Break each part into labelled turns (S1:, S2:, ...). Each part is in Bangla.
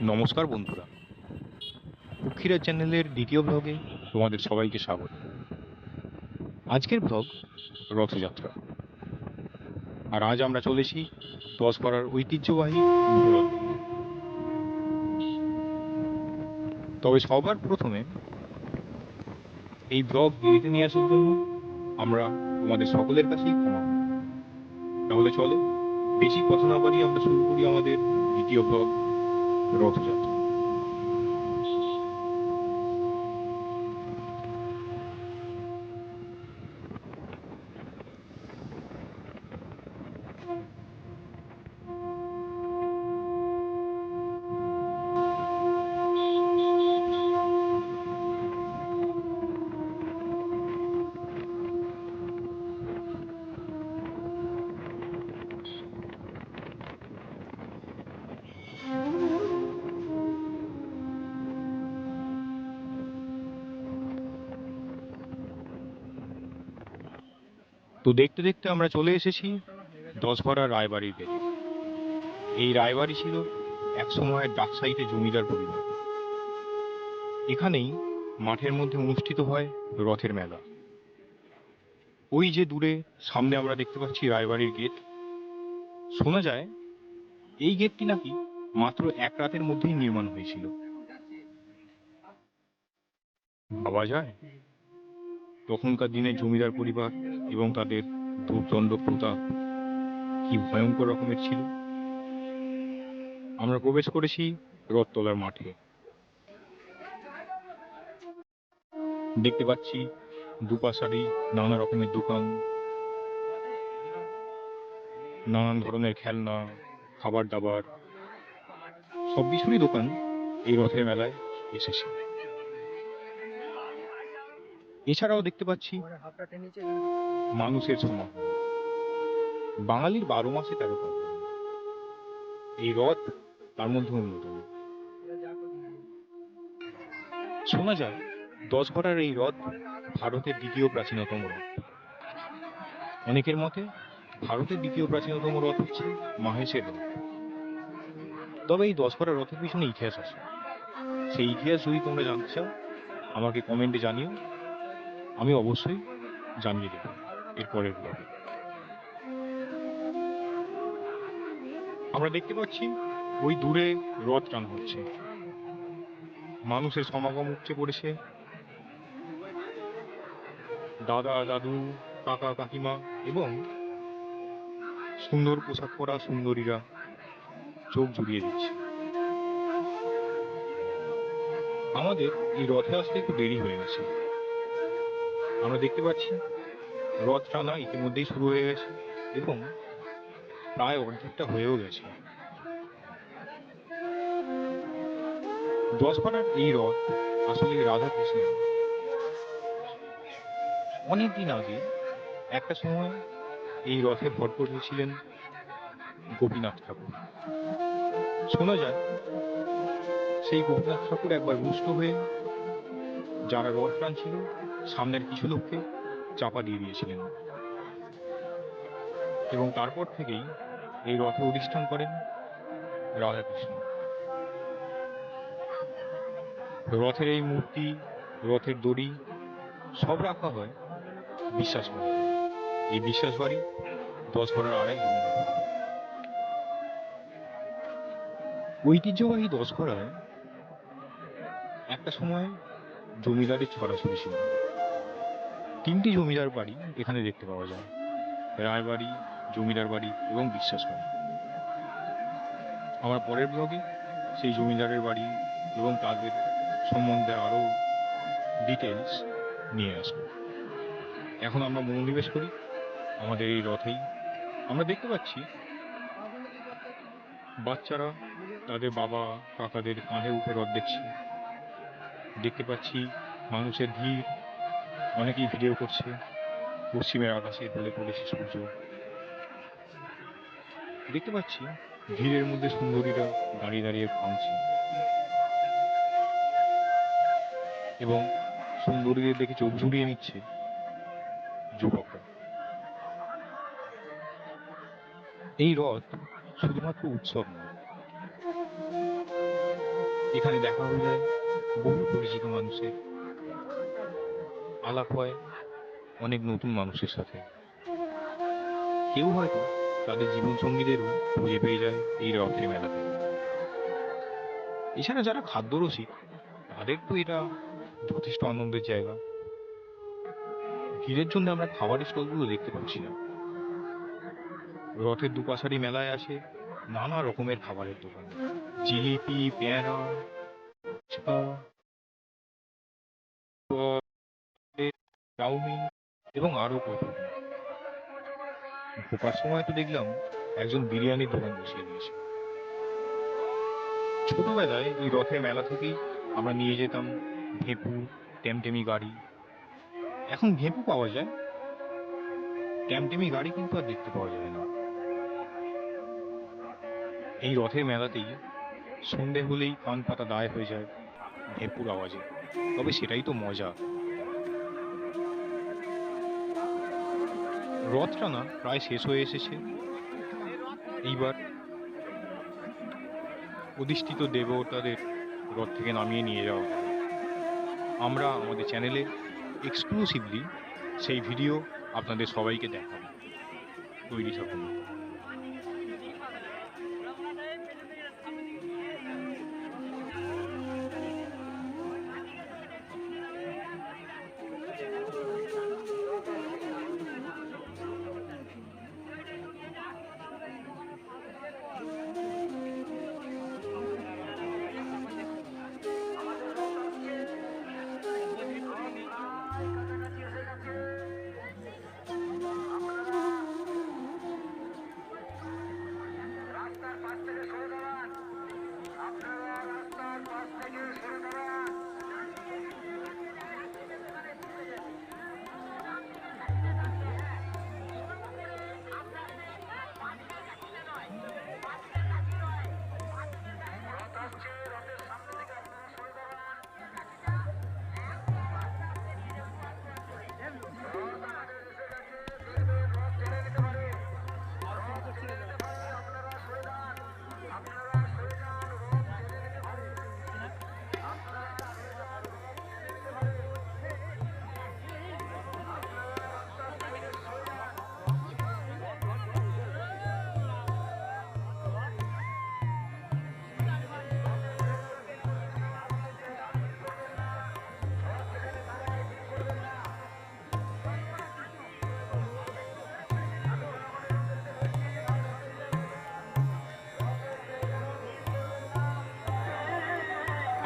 S1: নমস্কার বন্ধুরা, পক্ষীরা চ্যানেলের দ্বিতীয় ব্লগে তোমাদের সবাইকে স্বাগত। আজকের ব্লগ রথযাত্রা। আর আজ আমরা চলেছি দশপাড়ার ঐতিহ্যবাহী রথ। তবে সবার প্রথমে এই ব্লগ এডিটে নিয়ে আসার জন্য আমরা তোমাদের সকলের কাছেই ক্ষমা করি। তাহলে চলো বেশি কথা না বাড়িয়ে আমরা শুরু করি আমাদের দ্বিতীয় ব্লগ রথযাত্রা। তো দেখতে দেখতে আমরা চলে এসেছি দশভরা রায়বাড়ির গেটে। এই রায়বাড়ি ছিল এক সময় ডাকসাইটে জমিদার পরিবার। এখানেই মাঠের মধ্যে অনুষ্ঠিত হয় রথের মেলা। ওই যে দূরে সামনে আমরা দেখতে পাচ্ছি রায়বাড়ির গেট। শোনা যায় এই গেটটি নাকি মাত্র এক রাতের মধ্যেই নির্মাণ হয়েছিল। ভাবা যায় তখনকার দিনে জমিদার পরিবার এবং তাদের দুর্দণ্ড প্রতাপ কি ভয়ঙ্কর রকমের ছিল। আমরা প্রবেশ করেছি রথতলার মাঠে। দেখতে পাচ্ছি দুপাশারি নানা রকমের দোকান, নানান ধরনের খেলনা, খাবার দাবার, সব কিছুরই দোকান এই রথের মেলায় এসেছে। এছাড়াও দেখতে পাচ্ছি মানুষের সমাগম। বাঙালির 12 মাসে 13 পার্বণ, এই রথ তার মধ্যে অন্যতম। শোনা যায় দশঘরার এই রথ ভারতের দ্বিতীয় প্রাচীনতম রথ। অনেকের মতে ভারতের দ্বিতীয় প্রাচীনতম রথ হচ্ছে মাহেশের রথ। তবে এই দশঘরা রথের পিছনে ইতিহাস আছে। সেই ইতিহাস যদি তোমরা জানতে চাও আমাকে কমেন্টে জানিও, আমি অবশ্যই জানিয়ে দেব এরপরের ব্লগে। আমরা দেখতে পাচ্ছি ওই দূরে রথ টানা হচ্ছে, মানুষের সমাগম উপচে পড়েছে। দাদা দাদু, কাকা কাকিমা এবং সুন্দর পোশাক পরা সুন্দরীরা চোখ জুড়িয়ে দিচ্ছে। আমাদের এই রথে আসতে একটু দেরি হয়ে গেছে। আমরা দেখতে পাচ্ছি রথ টানা ইতিমধ্যেই শুরু হয়ে গেছে এবং প্রায় অর্ধেকটা হয়েও গেছে। দশপাড়ার এই রথ আসলে রাধাকৃষ্ণ। অনেকদিন আগে একটা সময় এই রথে ভর করেছিলেন গোপীনাথ ঠাকুর। শোনা যায় সেই গোপীনাথ ঠাকুর একবার রুষ্ট হয়ে যারা রথ টানছিল সামনের কিছু লোককে চাপা দিয়ে দিয়েছিলেন এবং তারপর থেকেই এই রথে অধিষ্ঠান করেন রাধাকৃষ্ণ। রথের এই মূর্তি, রথের দড়ি সব রাখা হয় বিশ্বাস বাড়ি। এই বিশ্বাস বাড়ি দশঘরার আড়াই জমিদার। ঐতিহ্যবাহী দশঘরায় একটা সময় জমিদারের ছড়াছড়ি ছিল। 3টি জমিদার বাড়ি এখানে দেখতে পাওয়া যায়: রায়বাড়ি, জমিদার বাড়ি এবং বিশ্বাস বাড়ি। আমার পরের ব্লগে সেই জমিদারের বাড়ি এবং তাদের সম্বন্ধে আরো ডিটেলস নিয়ে আসবো। এখন আমরা মনোনিবেশ করি আমাদের এই রথেই। আমরা দেখতে পাচ্ছি বাচ্চারা তাদের বাবা কাকাদের কাঁধে উঠে রথ দেখছে। দেখতে পাচ্ছি মানুষের ভিড়, অনেকেই ভিডিও করছে। পশ্চিমের আকাশে ঢলে পড়েছে সূর্য। দেখতে পাচ্ছি ভিড়ের মধ্যে সুন্দরীরা দাঁড়িয়ে দাঁড়িয়ে ভাঙছে এবং সুন্দরীদের দেখে চোখ জুড়িয়ে নিচ্ছে যুবকরা। এই রথ শুধুমাত্র উৎসব নয়, এখানে দেখা হয়ে যায় বহু পরিচিত মানুষের, আলাপ হয় অনেক নতুন মানুষের সাথে। কেউ হয়তো তাদের জীবনসঙ্গীদেরও খুঁজে পেয়ে যায় এই রথের মেলাতে। এছাড়া যারা খাদ্যরসিক তাদের তো এটা যথেষ্ট আনন্দের জায়গা। ভিড়ের জন্য আমরা খাবারের স্টলগুলো দেখতে পাচ্ছি না। রথের দুপাশারি মেলায় আসে নানা রকমের খাবারের দোকান, জিলিপি, পেয়ারা, ফুচকা, চাউমিন এবং আরো কত কি। ঢোকার সময় তো দেখলাম একজন বিরিয়ানির দোকান বসিয়ে দিয়েছে। ছোটবেলায় এই রথের মেলা থেকেই আমরা নিয়ে যেতাম ভেপু, টেমটেমি গাড়ি। এখন ভেপু পাওয়া যায়, টেমটেমি গাড়ি কিন্তু আর দেখতে পাওয়া যায় না। এই রথের মেলাতেই সন্ধে হলেই কান পাতা দায় হয়ে যায় ভেপুর আওয়াজে। তবে সেটাই তো মজা। রথ টানা প্রায় শেষ হয়ে এসেছে। এইবার অধিষ্ঠিত দেবতাদের রথ থেকে নামিয়ে নিয়ে যাওয়া হবে। আমরা আমাদের চ্যানেলে এক্সক্লুসিভলি সেই ভিডিও আপনাদের সবাইকে দেখাবো। তৈরি থাকুন।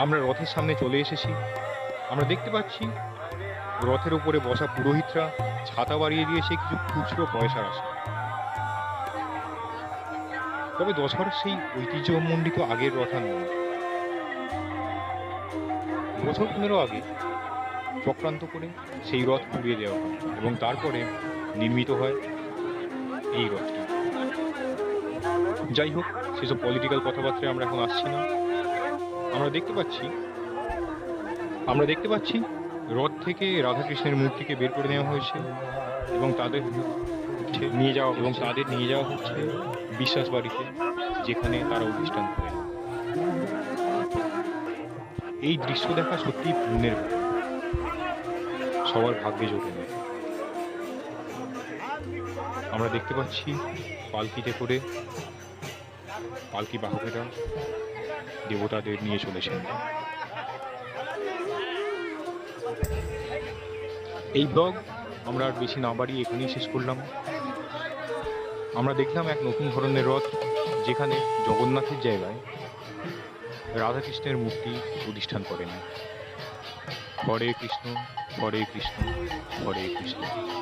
S1: আমরা রথের সামনে চলে এসেছি। আমরা দেখতে পাচ্ছি রথের উপরে বসা পুরোহিতরা ছাতা বাড়িয়ে দিয়েছে কিছু খুচরো পয়সার আশা। তবে দশহরার সেই ঐতিহ্যমণ্ডিত আগের রথ আর নয়। বছর 15 আগে চক্রান্ত করে সেই রথ পুড়িয়ে দেওয়া হয় এবং তারপরে নির্মিত হয় এই রথটি। যাই হোক, সেসব পলিটিক্যাল কথাবার্তায় আমরা এখন আসছি না। আমরা দেখতে পাচ্ছি রথ থেকে রাধাকৃষ্ণের মূর্তিকে বের করে নেওয়া হয়েছে এবং তাদের নিয়ে যাওয়া হচ্ছে বিশ্বাস বাড়িতে, যেখানে তারা অধিষ্ঠান করেন। এই দৃশ্য দেখা সত্যিই পুণ্যের ব্যাপার, সবার ভাগ্যে জোটে না। আমরা দেখতে পাচ্ছি পালকিতে করে পালকি বাহকেরা দেবতাদের নিয়ে চলেছেন। এই ব্লগ আমরা আর বেশি না বাড়িয়ে এখানেই শেষ করলাম। আমরা দেখলাম এক নতুন ধরনের রথ, যেখানে জগন্নাথের জায়গায় রাধাকৃষ্ণের মূর্তি প্রতিষ্ঠান করেন। হরে কৃষ্ণ, হরে কৃষ্ণ, হরে কৃষ্ণ।